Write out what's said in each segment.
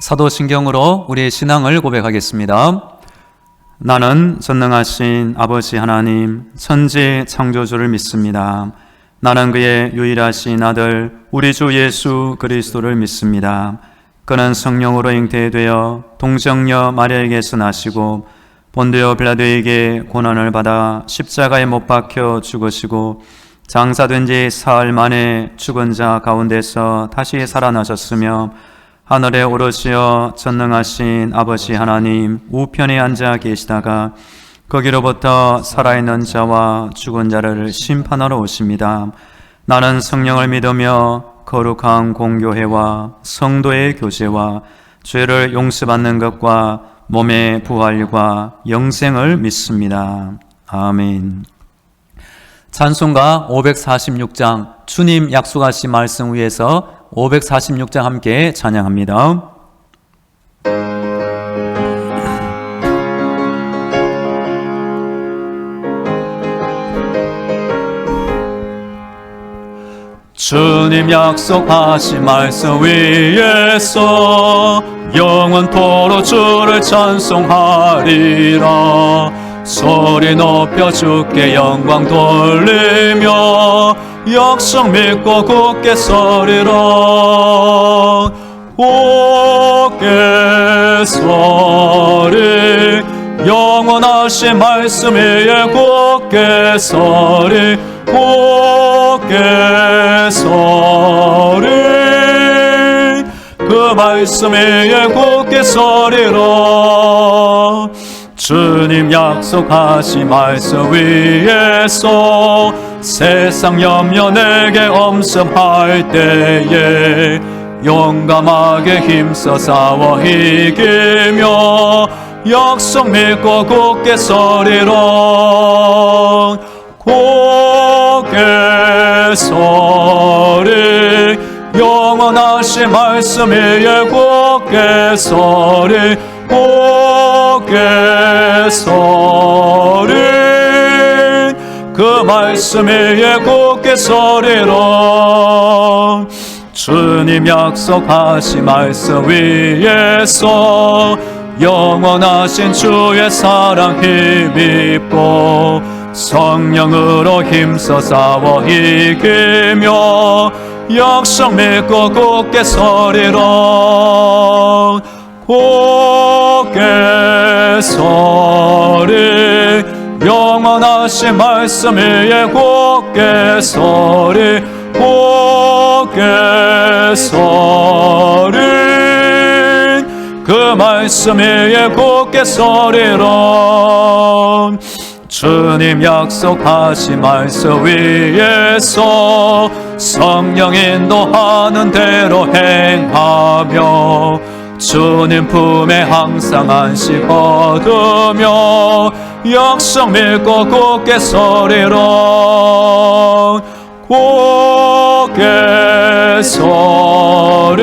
사도신경으로 우리의 신앙을 고백하겠습니다. 나는 전능하신 아버지 하나님 천지 창조주를 믿습니다. 나는 그의 유일하신 아들 우리 주 예수 그리스도를 믿습니다. 그는 성령으로 잉태되어 동정녀 마리아에게서 나시고 본디오 빌라도에게 고난을 받아 십자가에 못 박혀 죽으시고 장사된 지 사흘 만에 죽은 자 가운데서 다시 살아나셨으며 하늘에 오르시어 전능하신 아버지 하나님 우편에 앉아 계시다가 거기로부터 살아있는 자와 죽은 자를 심판하러 오십니다. 나는 성령을 믿으며 거룩한 공교회와 성도의 교제와 죄를 용서받는 것과 몸의 부활과 영생을 믿습니다. 아멘. 찬송가 546장 주님 약속하신 말씀 위에서 546장 함께 찬양합니다. 주님 약속하신 말씀 위에서 영원토록 주를 찬송하리라. 소리 높여 주께 영광 돌리며 역성 믿고 굳게 서리라. 굳게 서리 영원하신 말씀 위에 굳게 서리. 굳게 서리 그 말씀 위에 굳게 서리라. 주님 약속하신 말씀 위에서 세상 염려 내게 엄습할 때에 용감하게 힘써 싸워 이기며 역성 믿고 굳게 서리라. 굳게 서리 영원하신 말씀 위에 굳게 서리. 굳게 서리 그 말씀 위에 굳게 서리라. 주님 약속하신 말씀 위에서 영원하신 주의 사랑 힘입고 성령으로 힘써 싸워 이기며 역성 믿고 굳게 서리라. 굳게 서리 영원하신 말씀 위에 굳게 서리. 굳게 서리 그 말씀 위에 굳게 서리라. 주님 약속하신 말씀 위에서 성령 인도하는 대로 행하며 주님 품에 항상 안식 얻으며 역성 믿고 굳게 서리라. 굳게 서리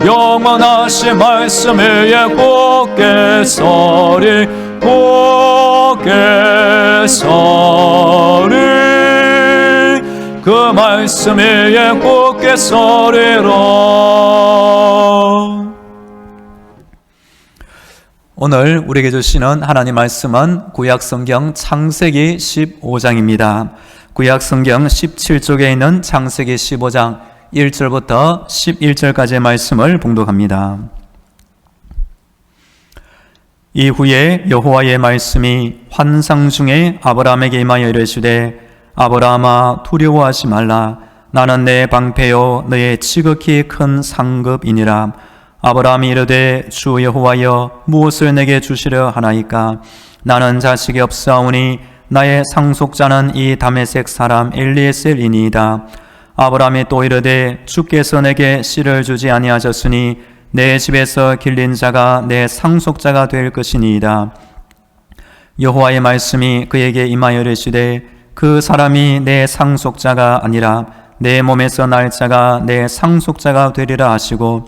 영원하신 말씀 위에 굳게 서리. 굳게 서리 그 말씀 위에 굳게 서리라. 오늘 우리에게 주시는 하나님 말씀은 구약성경 창세기 15장입니다. 구약성경 17쪽에 있는 창세기 15장 1절부터 11절까지의 말씀을 봉독합니다. 이후에 여호와의 말씀이 환상 중에 아브라함에게 임하여 이르시되 아브라함아 두려워하지 말라. 나는 내 방패요 너의 지극히 큰 상급이니라. 아브라함이 이르되 주 여호와여 무엇을 내게 주시려 하나이까. 나는 자식이 없사오니 나의 상속자는 이 다메섹 사람 엘리에셀이니이다. 아브라함이 또 이르되 주께서 내게 씨를 주지 아니하셨으니 내 집에서 길린 자가 내 상속자가 될 것이니이다. 여호와의 말씀이 그에게 임하여 이르시되 그 사람이 내 상속자가 아니라 내 몸에서 날 자가 내 상속자가 되리라 하시고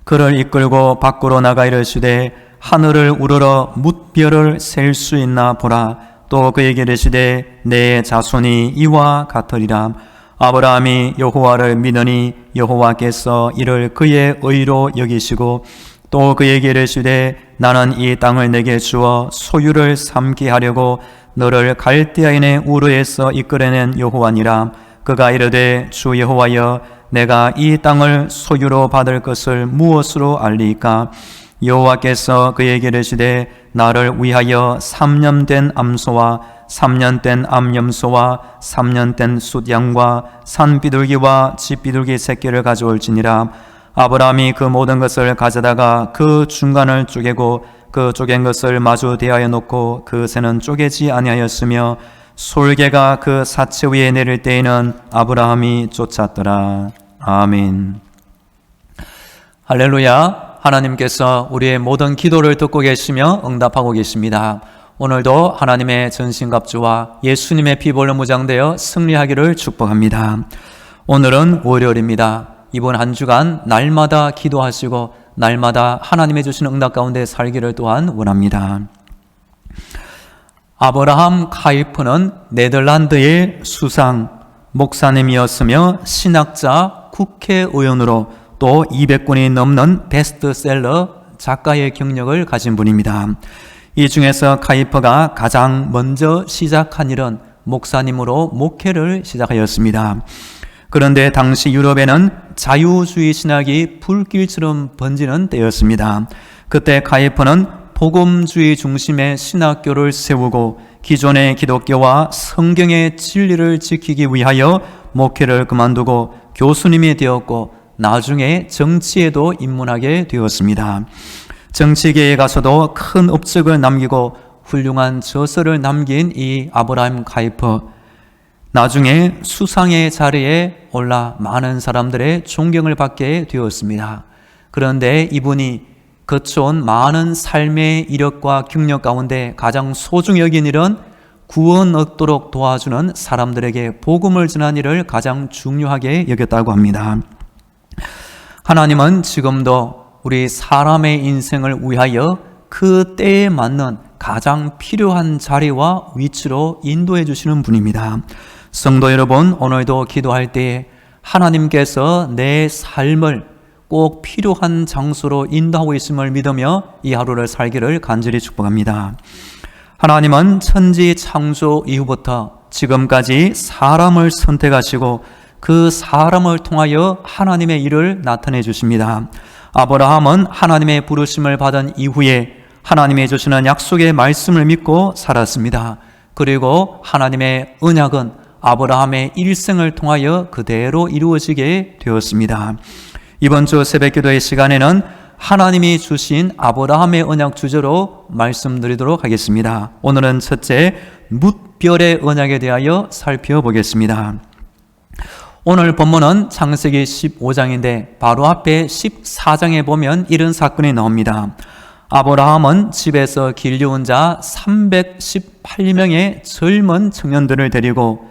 그를 이끌고 밖으로 나가 이르시되 하늘을 우러러 뭇별을 셀 수 있나 보라. 또 그에게 이르시되 내 자손이 이와 같으리라. 아브라함이 여호와를 믿으니 여호와께서 이를 그의 의로 여기시고 또 그에게 이르시되 나는 이 땅을 내게 주어 소유를 삼게 하려고 너를 갈대아인의 우르에서 이끌어낸 여호와니라. 그가 이르되 주 여호와여 내가 이 땅을 소유로 받을 것을 무엇으로 알리까? 여호와께서 그에게 이르시되 나를 위하여 3년 된 암소와 3년 된 암염소와 3년 된 숫양과 산비둘기와 집비둘기 새끼를 가져올지니라. 아브라함이 그 모든 것을 가져다가 그 중간을 쪼개고 그 쪼갠 것을 마주 대하여 놓고 그 새는 쪼개지 아니하였으며 솔개가 그 사체 위에 내릴 때에는 아브라함이 쫓았더라. 아멘. 할렐루야. 하나님께서 우리의 모든 기도를 듣고 계시며 응답하고 계십니다. 오늘도 하나님의 전신갑주와 예수님의 피볼로 무장되어 승리하기를 축복합니다. 오늘은 월요일입니다. 이번 한 주간 날마다 기도하시고 날마다 하나님의 주시는 응답 가운데 살기를 또한 원합니다. 아브라함 카이프는 네덜란드의 수상 목사님이었으며 신학자, 국회의원으로 또 200권이 넘는 베스트셀러 작가의 경력을 가진 분입니다. 이 중에서 카이퍼가 가장 먼저 시작한 일은 목사님으로 목회를 시작하였습니다. 그런데 당시 유럽에는 자유주의 신학이 불길처럼 번지는 때였습니다. 그때 카이퍼는 복음주의 중심의 신학교를 세우고 기존의 기독교와 성경의 진리를 지키기 위하여 목회를 그만두고 교수님이 되었고 나중에 정치에도 입문하게 되었습니다. 정치계에 가서도 큰 업적을 남기고 훌륭한 저서를 남긴 이 아브라함 카이퍼, 나중에 수상의 자리에 올라 많은 사람들의 존경을 받게 되었습니다. 그런데 이분이 거쳐온 많은 삶의 이력과 경력 가운데 가장 소중히 여긴 일은 구원 얻도록 도와주는 사람들에게 복음을 전하는 일을 가장 중요하게 여겼다고 합니다. 하나님은 지금도 우리 사람의 인생을 위하여 그 때에 맞는 가장 필요한 자리와 위치로 인도해 주시는 분입니다. 성도 여러분, 오늘도 기도할 때에 하나님께서 내 삶을 꼭 필요한 장소로 인도하고 있음을 믿으며 이 하루를 살기를 간절히 축복합니다. 하나님은 천지 창조 이후부터 지금까지 사람을 선택하시고 그 사람을 통하여 하나님의 일을 나타내 주십니다. 아브라함은 하나님의 부르심을 받은 이후에 하나님이 주시는 약속의 말씀을 믿고 살았습니다. 그리고 하나님의 언약은 아브라함의 일생을 통하여 그대로 이루어지게 되었습니다. 이번 주 새벽기도의 시간에는 하나님이 주신 아브라함의 언약 주제로 말씀드리도록 하겠습니다. 오늘은 첫째, 뭇별의 언약에 대하여 살펴보겠습니다. 오늘 본문은 창세기 15장인데 바로 앞에 14장에 보면 이런 사건이 나옵니다. 아브라함은 집에서 길려온 자 318명의 젊은 청년들을 데리고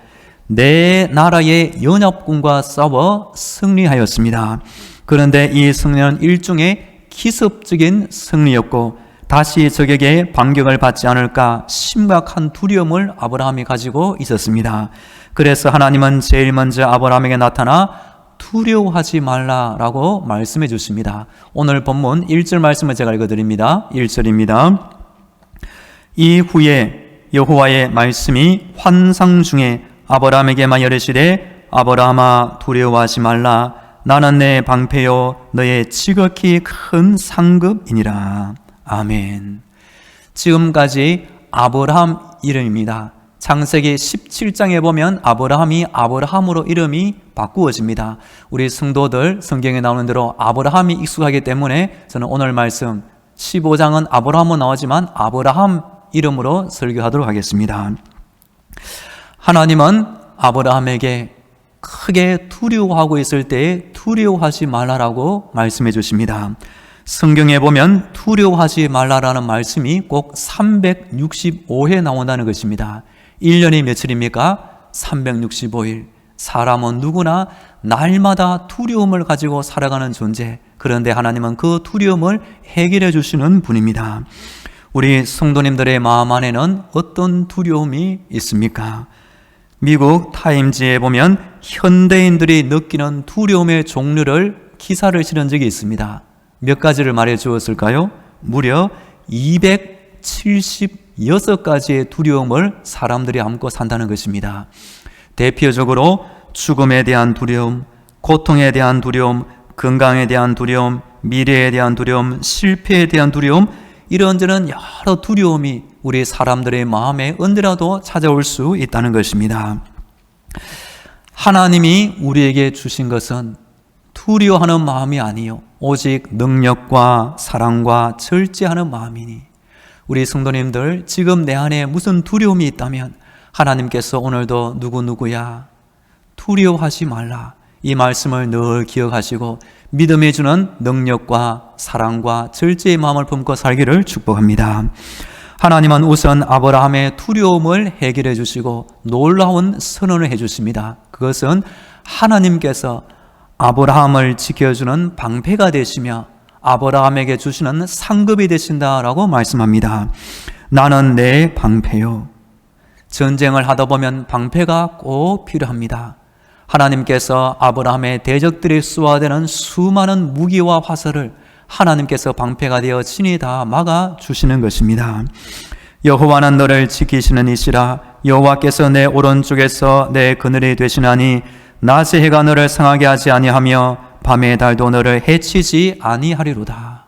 내 나라의 연합군과 싸워 승리하였습니다. 그런데 이 승리는 일종의 기습적인 승리였고 다시 적에게 반격을 받지 않을까 심각한 두려움을 아브라함이 가지고 있었습니다. 그래서 하나님은 제일 먼저 아브라함에게 나타나 두려워하지 말라라고 말씀해 주십니다. 오늘 본문 1절 말씀을 제가 읽어드립니다. 1절입니다. 이후에 여호와의 말씀이 환상 중에 아브라함에게만 이르시되 아브라함아 두려워하지 말라. 나는 내 방패요 너의 지극히 큰 상급이니라. 아멘. 지금까지 아브라함 이름입니다. 창세기 17장에 보면 아브라함이 아브라함으로 이름이 바꾸어집니다. 우리 성도들 성경에 나오는 대로 아브라함이 익숙하기 때문에 저는 오늘 말씀 15장은 아브라함은 나오지만 아브라함 이름으로 설교하도록 하겠습니다. 하나님은 아브라함에게 크게 두려워하고 있을 때에 두려워하지 말라라고 말씀해 주십니다. 성경에 보면 두려워하지 말라라는 말씀이 꼭 365회 나온다는 것입니다. 1년이 며칠입니까? 365일. 사람은 누구나 날마다 두려움을 가지고 살아가는 존재. 그런데 하나님은 그 두려움을 해결해 주시는 분입니다. 우리 성도님들의 마음 안에는 어떤 두려움이 있습니까? 미국 타임지에 보면 현대인들이 느끼는 두려움의 종류를 기사를 실은 적이 있습니다. 몇 가지를 말해 주었을까요? 무려 276가지의 두려움을 사람들이 안고 산다는 것입니다. 대표적으로 죽음에 대한 두려움, 고통에 대한 두려움, 건강에 대한 두려움, 미래에 대한 두려움, 실패에 대한 두려움, 이런저런 여러 두려움이 우리 사람들의 마음에 언제라도 찾아올 수 있다는 것입니다. 하나님이 우리에게 주신 것은 두려워하는 마음이 아니요 오직 능력과 사랑과 절제하는 마음이니, 우리 성도님들 지금 내 안에 무슨 두려움이 있다면 하나님께서 오늘도 누구누구야 두려워하지 말라, 이 말씀을 늘 기억하시고 믿음이 주는 능력과 사랑과 절제의 마음을 품고 살기를 축복합니다. 하나님은 우선 아브라함의 두려움을 해결해 주시고 놀라운 선언을 해 주십니다. 그것은 하나님께서 아브라함을 지켜주는 방패가 되시며 아브라함에게 주시는 상급이 되신다라고 말씀합니다. 나는 내 방패요. 전쟁을 하다 보면 방패가 꼭 필요합니다. 하나님께서 아브라함의 대적들이 쏘아대는 수많은 무기와 화살을 하나님께서 방패가 되어 친히 다 막아주시는 것입니다. 여호와는 너를 지키시는 이시라. 여호와께서 내 오른쪽에서 내 그늘이 되시나니 낮의 해가 너를 상하게 하지 아니하며 밤의 달도 너를 해치지 아니하리로다.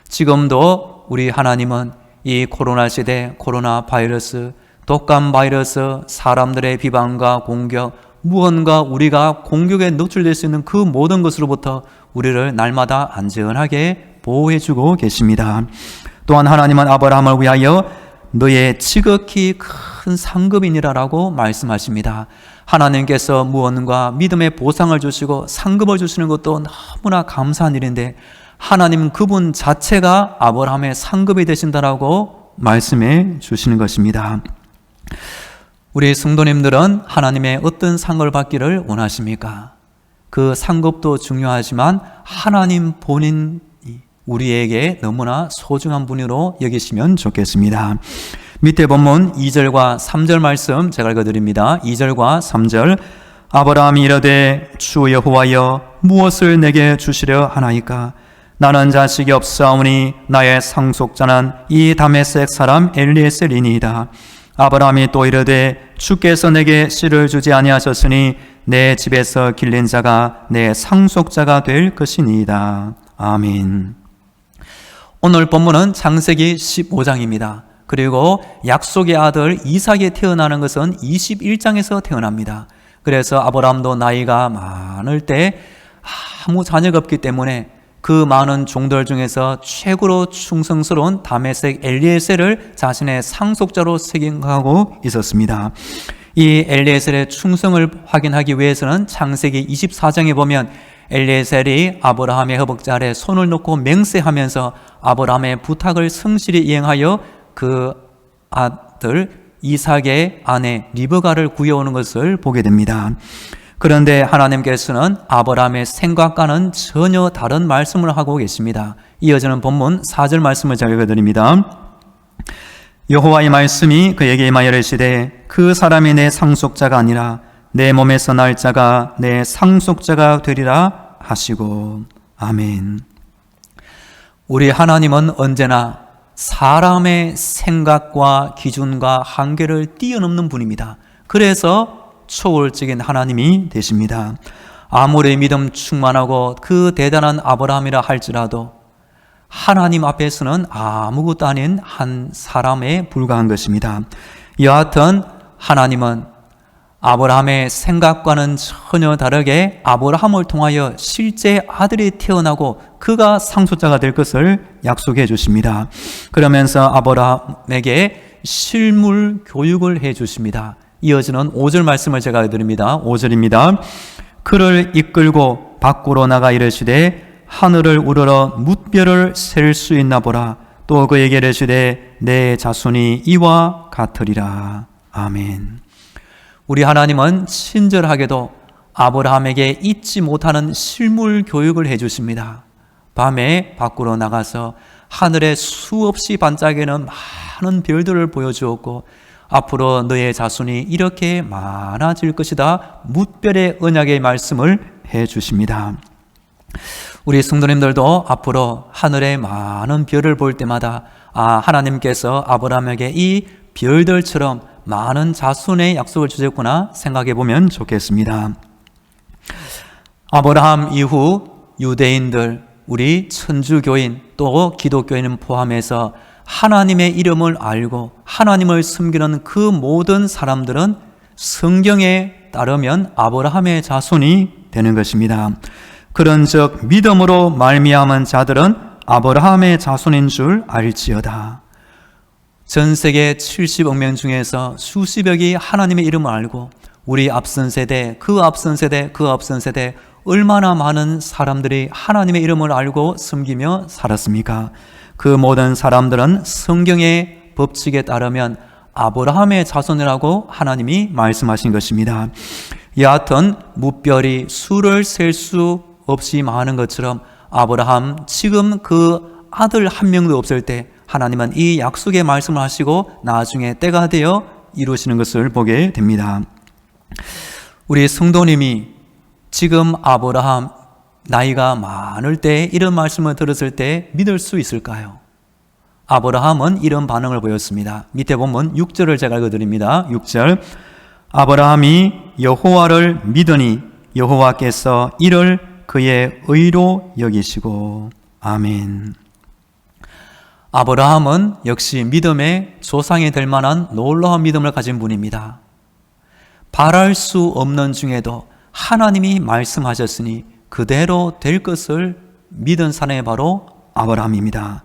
지금도 우리 하나님은 이 코로나 시대, 코로나 바이러스, 독감 바이러스, 사람들의 비방과 공격, 무언가 우리가 공격에 노출될 수 있는 그 모든 것으로부터 우리를 날마다 안전하게 보호해주고 계십니다. 또한 하나님은 아브라함을 위하여 너의 지극히 큰 상급이니라라고 말씀하십니다. 하나님께서 무언가 믿음의 보상을 주시고 상급을 주시는 것도 너무나 감사한 일인데, 하나님 그분 자체가 아브라함의 상급이 되신다라고 말씀해 주시는 것입니다. 우리 성도님들은 하나님의 어떤 상을 받기를 원하십니까? 그 상급도 중요하지만 하나님 본인이 우리에게 너무나 소중한 분으로 여기시면 좋겠습니다. 밑에 본문 2절과 3절 말씀 제가 읽어드립니다. 2절과 3절. 아브라함이 이르되 주 여호와여 무엇을 내게 주시려 하나이까? 나는 자식이 없사오니 나의 상속자는 이 다메섹 사람 엘리에셀이니이다. 아브라함이 또 이르되 주께서 내게 씨를 주지 아니하셨으니 내 집에서 길린 자가 내 상속자가 될 것이니이다. 아멘. 오늘 본문은 창세기 15장입니다. 그리고 약속의 아들 이삭이 태어나는 것은 21장에서 태어납니다. 그래서 아브라함도 나이가 많을 때 아무 자녀가 없기 때문에 그 많은 종들 중에서 최고로 충성스러운 다메섹 엘리에셀을 자신의 상속자로 생각하고 있었습니다. 이 엘리에셀의 충성을 확인하기 위해서는 창세기 24장에 보면 엘리에셀이 아브라함의 허벅지 아래 손을 놓고 맹세하면서 아브라함의 부탁을 성실히 이행하여 그 아들 이삭의 아내 리브가를 구해오는 것을 보게 됩니다. 그런데 하나님께서는 아브라함의 생각과는 전혀 다른 말씀을 하고 계십니다. 이어지는 본문 4절 말씀을 제가 읽어드립니다. 여호와의 말씀이 그에게 임하여 이르시되 그 사람이 내 상속자가 아니라 내 몸에서 날 자가 내 상속자가 되리라 하시고. 아멘. 우리 하나님은 언제나 사람의 생각과 기준과 한계를 뛰어넘는 분입니다. 그래서 초월적인 하나님이 되십니다. 아무리 믿음 충만하고 그 대단한 아브라함이라 할지라도 하나님 앞에서는 아무것도 아닌 한 사람에 불과한 것입니다. 여하튼 하나님은 아브라함의 생각과는 전혀 다르게 아브라함을 통하여 실제 아들이 태어나고 그가 상속자가 될 것을 약속해 주십니다. 그러면서 아브라함에게 실물 교육을 해 주십니다. 이어지는 5절 말씀을 제가 드립니다. 5절입니다. 그를 이끌고 밖으로 나가 이르시되 하늘을 우러러 뭇별을 셀 수 있나 보라. 또 그에게 이르시되 내 자손이 이와 같으리라. 아멘. 우리 하나님은 친절하게도 아브라함에게 잊지 못하는 실물 교육을 해 주십니다. 밤에 밖으로 나가서 하늘에 수없이 반짝이는 많은 별들을 보여주었고 앞으로 너의 자손이 이렇게 많아질 것이다. 뭇별의 언약의 말씀을 해 주십니다. 우리 성도님들도 앞으로 하늘의 많은 별을 볼 때마다 하나님께서 아브라함에게 이 별들처럼 많은 자손의 약속을 주셨구나 생각해 보면 좋겠습니다. 아브라함 이후 유대인들, 우리 천주교인 또 기독교인을 포함해서 하나님의 이름을 알고 하나님을 섬기는 그 모든 사람들은 성경에 따르면 아브라함의 자손이 되는 것입니다. 그런즉 믿음으로 말미암은 자들은 아브라함의 자손인 줄 알지어다. 전 세계 70억 명 중에서 수십억이 하나님의 이름을 알고 우리 앞선 세대, 그 앞선 세대, 그 앞선 세대 얼마나 많은 사람들이 하나님의 이름을 알고 섬기며 살았습니까? 그 모든 사람들은 성경의 법칙에 따르면 아브라함의 자손이라고 하나님이 말씀하신 것입니다. 여하튼 무별이 수를 셀 수 없이 많은 것처럼 아브라함 지금 그 아들 한 명도 없을 때 하나님은 이 약속의 말씀을 하시고 나중에 때가 되어 이루시는 것을 보게 됩니다. 우리 성도님이 지금 아브라함 나이가 많을 때 이런 말씀을 들었을 때 믿을 수 있을까요? 아브라함은 이런 반응을 보였습니다. 밑에 보면 6절을 제가 읽어드립니다. 6절 아브라함이 여호와를 믿으니 여호와께서 이를 그의 의로 여기시고. 아멘. 아브라함은 역시 믿음의 조상이 될 만한 놀라운 믿음을 가진 분입니다. 바랄 수 없는 중에도 하나님이 말씀하셨으니 그대로 될 것을 믿은 사람이 바로 아브라함입니다.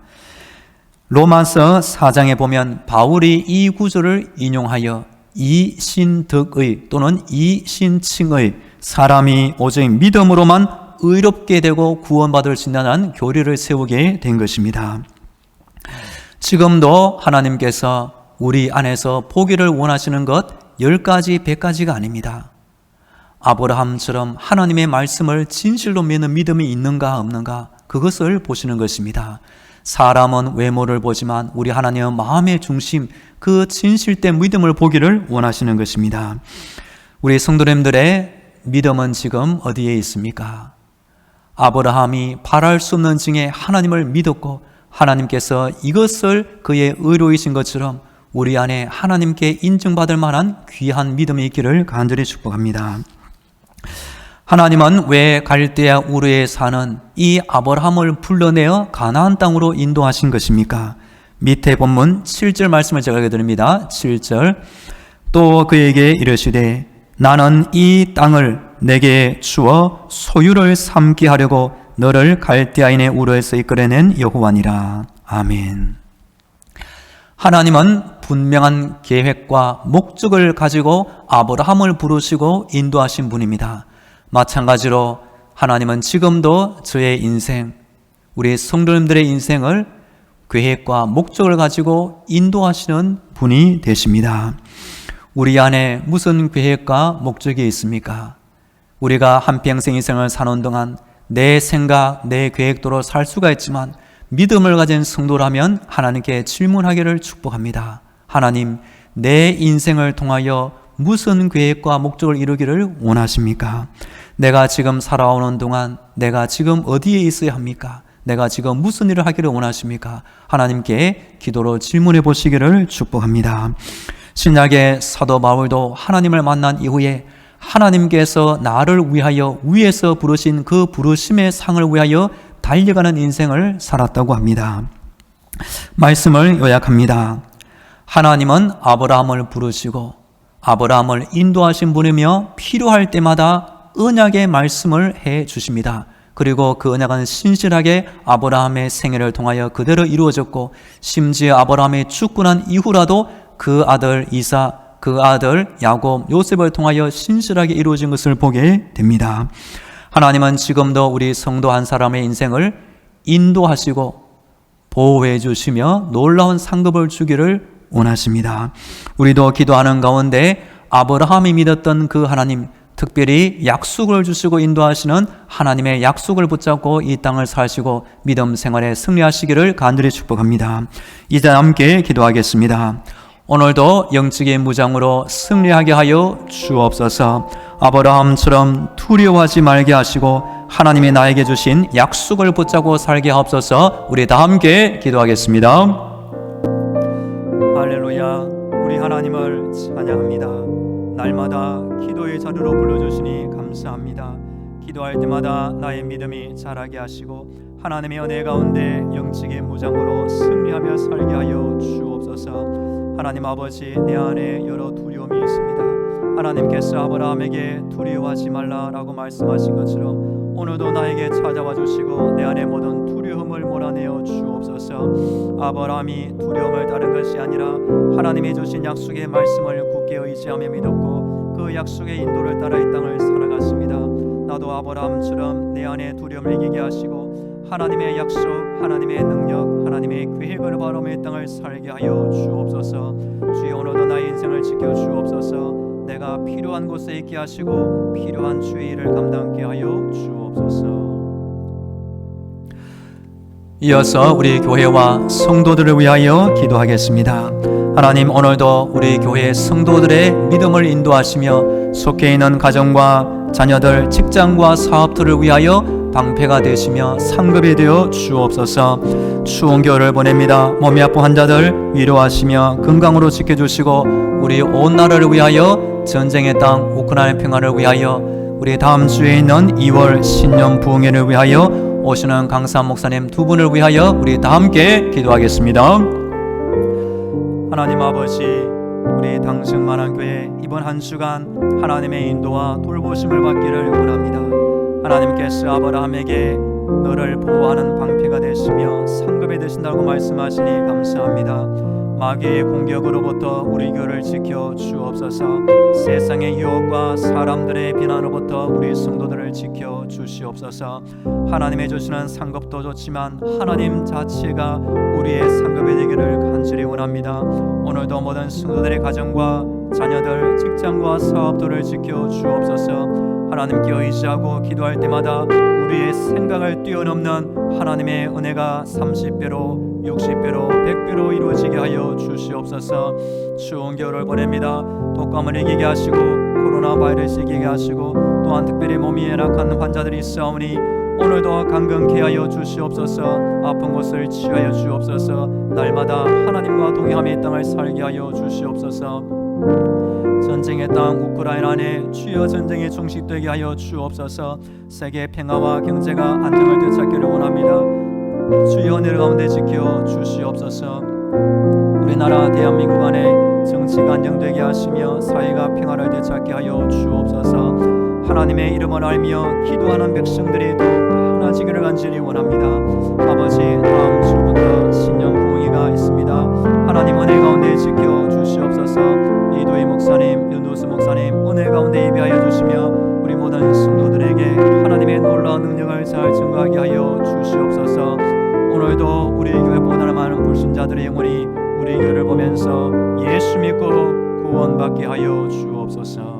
로마서 4장에 보면 바울이 이 구절을 인용하여 이신덕의 또는 이신칭의 사람이 오직 믿음으로만 의롭게 되고 구원받을 수 있는 교리를 세우게 된 것입니다. 지금도 하나님께서 우리 안에서 보기를 원하시는 것 10가지, 100가지가 아닙니다. 아브라함처럼 하나님의 말씀을 진실로 믿는 믿음이 있는가 없는가 그것을 보시는 것입니다. 사람은 외모를 보지만 우리 하나님은 마음의 중심, 그 진실된 믿음을 보기를 원하시는 것입니다. 우리 성도님들의 믿음은 지금 어디에 있습니까? 아브라함이 바랄 수 없는 중에 하나님을 믿었고 하나님께서 이것을 그의 의로이신 것처럼 우리 안에 하나님께 인정받을 만한 귀한 믿음이 있기를 간절히 축복합니다. 하나님은 왜 갈대아 우르에 사는 이 아브라함을 불러내어 가나안 땅으로 인도하신 것입니까? 밑에 본문 7절 말씀을 제가 읽어드립니다. 7절 또 그에게 이르시되 나는 이 땅을 내게 주어 소유를 삼게 하려고 너를 갈대아인의 우르에서 이끌어낸 여호와니라. 아멘. 하나님은 분명한 계획과 목적을 가지고 아브라함을 부르시고 인도하신 분입니다. 마찬가지로 하나님은 지금도 저의 인생, 우리 성도님들의 인생을 계획과 목적을 가지고 인도하시는 분이 되십니다. 우리 안에 무슨 계획과 목적이 있습니까? 우리가 한평생 인생을 사는 동안 내 생각, 내 계획대로 살 수가 있지만 믿음을 가진 성도라면 하나님께 질문하기를 축복합니다. 하나님, 내 인생을 통하여 무슨 계획과 목적을 이루기를 원하십니까? 내가 지금 살아오는 동안 내가 지금 어디에 있어야 합니까? 내가 지금 무슨 일을 하기를 원하십니까? 하나님께 기도로 질문해 보시기를 축복합니다. 신약의 사도 바울도 하나님을 만난 이후에 하나님께서 나를 위하여 위에서 부르신 그 부르심의 상을 위하여 달려가는 인생을 살았다고 합니다. 말씀을 요약합니다. 하나님은 아브라함을 부르시고 아브라함을 인도하신 분이며 필요할 때마다 언약의 말씀을 해 주십니다. 그리고 그 언약은 신실하게 아브라함의 생애를 통하여 그대로 이루어졌고 심지어 아브라함이 죽고 난 이후라도 그 아들 이삭, 그 아들 야곱, 요셉을 통하여 신실하게 이루어진 것을 보게 됩니다. 하나님은 지금도 우리 성도 한 사람의 인생을 인도하시고 보호해 주시며 놀라운 상급을 주기를 원하십니다. 우리도 기도하는 가운데 아브라함이 믿었던 그 하나님, 특별히 약속을 주시고 인도하시는 하나님의 약속을 붙잡고 이 땅을 사시고 믿음 생활에 승리하시기를 간절히 축복합니다. 이제 함께 기도하겠습니다. 오늘도 영적인 무장으로 승리하게 하여 주옵소서. 아브라함처럼 두려워하지 말게 하시고 하나님이 나에게 주신 약속을 붙잡고 살게 하옵소서. 우리 다 함께 기도하겠습니다. 할렐루야. 우리 하나님을 찬양합니다. 날마다 기도의 자리로 불러주시니 감사합니다. 기도할 때마다 나의 믿음이 자라게 하시고 하나님의 은혜 가운데 영적인 무장으로 승리하며 살게 하여 주옵소서. 하나님 아버지, 내 안에 여러 두려움이 있습니다. 하나님께서 아브라함에게 두려워하지 말라라고 말씀하신 것처럼 오늘도 나에게 찾아와 주시고 내 안에 모든 두려움을 몰아내어 주옵소서. 아브라함이 두려움을 따른 것이 아니라 하나님이 주신 약속의 말씀을 굳게 의지하며 믿었고 그 약속의 인도를 따라 이 땅을 살아갔습니다. 나도 아브라함처럼 내 안에 두려움을 이기게 하시고 하나님의 약속, 하나님의 능력, 하나님의 계획을 바라며 이 땅을 살게 하여 주옵소서. 주여, 오늘도 나의 인생을 지켜 주옵소서. 내가 필요한 곳에 있게 하시고 필요한 주의 일을 감당하게 하여 주옵소서. 이어서 우리 교회와 성도들을 위하여 기도하겠습니다. 하나님, 오늘도 우리 교회 성도들의 믿음을 인도하시며 속해 있는 가정과 자녀들, 직장과 사업들을 위하여 방패가 되시며 상급이 되어 주옵소서. 추운 겨울을 보냅니다. 몸이 아픈 환자들 위로하시며 건강으로 지켜주시고 우리 온 나라를 위하여 전쟁의 땅 우크라이나 평화를 위하여 우리 다음 주에 있는 2월 신년 부흥회를 위하여 오시는 강산 목사님 두 분을 위하여 우리 다 함께 기도하겠습니다. 하나님 아버지, 우리 당승만한교회 이번 한 주간 하나님의 인도와 돌보심을 받기를 원합니다. 하나님께서 아브라함에게 너를 보호하는 방패가 되시며 상급이 되신다고 말씀하시니 감사합니다. 마귀의 공격으로부터 우리 교회를 지켜 주옵소서. 세상의 유혹과 사람들의 비난으로부터 우리 성도들을 지켜 주시옵소서. 하나님의 주시는 상급도 좋지만 하나님 자체가 우리의 상급이 되기를 간절히 원합니다. 오늘도 모든 성도들의 가정과 자녀들, 직장과 사업들을 지켜 주옵소서. 하나님께 의지하고 기도할 때마다 우리의 생각을 뛰어넘는 하나님의 은혜가 30배로 60배로 100배로 이루어지게 하여 주시옵소서. 추운 겨울을 보냅니다. 독감을 이기게 하시고 코로나 바이러스 이기게 하시고 또한 특별히 몸이 열악한 환자들이 있사오니 오늘도 강건케 하여 주시옵소서. 아픈 곳을 치유하여 주옵소서. 날마다 하나님과 동행하며 이 땅을 살게 하여 주시옵소서. 전쟁의 땅 우크라이나 안에 주여 전쟁이 종식되게 하여 주옵소서. 세계 평화와 경제가 안정을 되찾기를 원합니다. 주여 은혜 가운데 지켜 주시옵소서. 우리나라 대한민국 안에 정치가 안정되게 하시며 사회가 평화를 되찾게 하여 주옵소서. 하나님의 이름을 알며 기도하는 백성들이 더욱 많아지기를 간절히 원합니다. 아버지, 다음 주부터 신년 부흥회가 있습니다. 하나님 은혜 가운데 지켜 주시옵소서. 이도희 목사님, 윤도수 목사님 은혜 가운데 예배하여 주시며 우리 모든 성도들에게 하나님의 놀라운 능력을 잘 증거하게 하여 주시옵소서. 오늘도 우리 교회보다 많은 불신자들의 영혼이 우리 교회를 보면서 예수 믿고 구원받게 하여 주옵소서.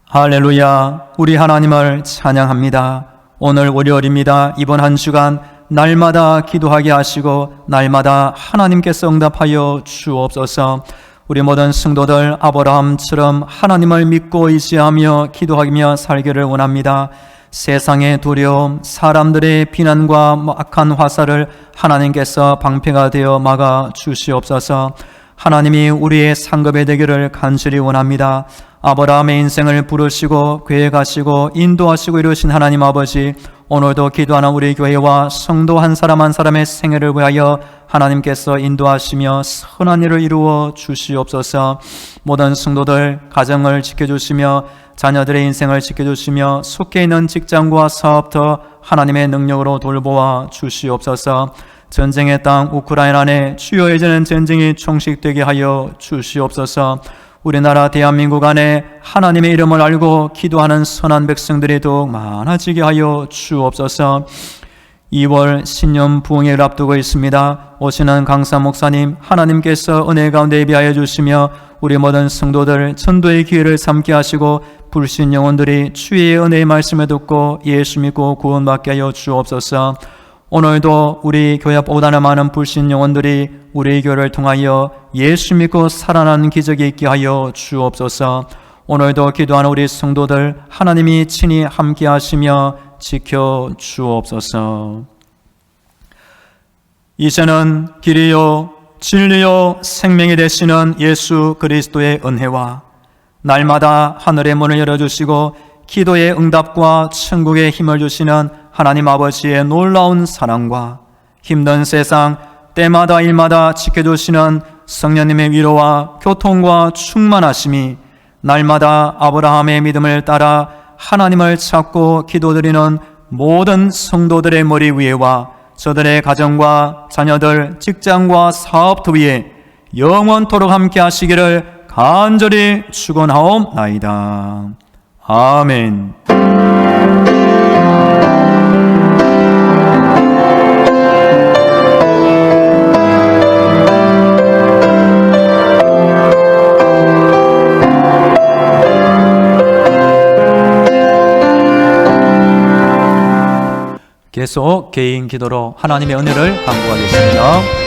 할렐루야. 우리 하나님을 찬양합니다. 오늘 월요일입니다. 이번 한 주간 날마다 기도하게 하시고 날마다 하나님께서 응답하여 주옵소서. 우리 모든 성도들 아브라함처럼 하나님을 믿고 의지하며 기도하며 살기를 원합니다. 세상의 두려움, 사람들의 비난과 악한 화살을 하나님께서 방패가 되어 막아 주시옵소서. 하나님이 우리의 상급이 되기를 간절히 원합니다. 아브라함의 인생을 부르시고 계획하시고 인도하시고 이루신 하나님 아버지, 오늘도 기도하는 우리 교회와 성도 한 사람 한 사람의 생애를 위하여 하나님께서 인도하시며 선한 일을 이루어 주시옵소서. 모든 성도들 가정을 지켜주시며 자녀들의 인생을 지켜주시며 속해 있는 직장과 사업터 하나님의 능력으로 돌보아 주시옵소서. 전쟁의 땅 우크라이나 안에 주요해지는 전쟁이 종식되게 하여 주시옵소서. 우리나라 대한민국 안에 하나님의 이름을 알고 기도하는 선한 백성들이 더욱 많아지게 하여 주옵소서. 2월 신년 부흥회를 앞두고 있습니다. 오시는 강사 목사님 하나님께서 은혜 가운데 예비하여 주시며 우리 모든 성도들 전도의 기회를 삼게 하시고 불신 영혼들이 주의 은혜의 말씀을 듣고 예수 믿고 구원받게 하여 주옵소서. 오늘도 우리 교회보다는 많은 불신 영혼들이 우리 교회를 통하여 예수 믿고 살아나는 기적이 있게 하여 주옵소서. 오늘도 기도하는 우리 성도들 하나님이 친히 함께 하시며 지켜 주옵소서. 이제는 길이요 진리요 생명이 되시는 예수 그리스도의 은혜와 날마다 하늘의 문을 열어주시고 기도의 응답과 천국의 힘을 주시는 하나님 아버지의 놀라운 사랑과 힘든 세상 때마다 일마다 지켜주시는 성령님의 위로와 교통과 충만하심이 날마다 아브라함의 믿음을 따라 하나님을 찾고 기도드리는 모든 성도들의 머리 위에와 저들의 가정과 자녀들, 직장과 사업터 위에 영원토록 함께 하시기를 간절히 축원하옵나이다. 아멘. 계속 개인 기도로 하나님의 은혜를 간구하겠습니다.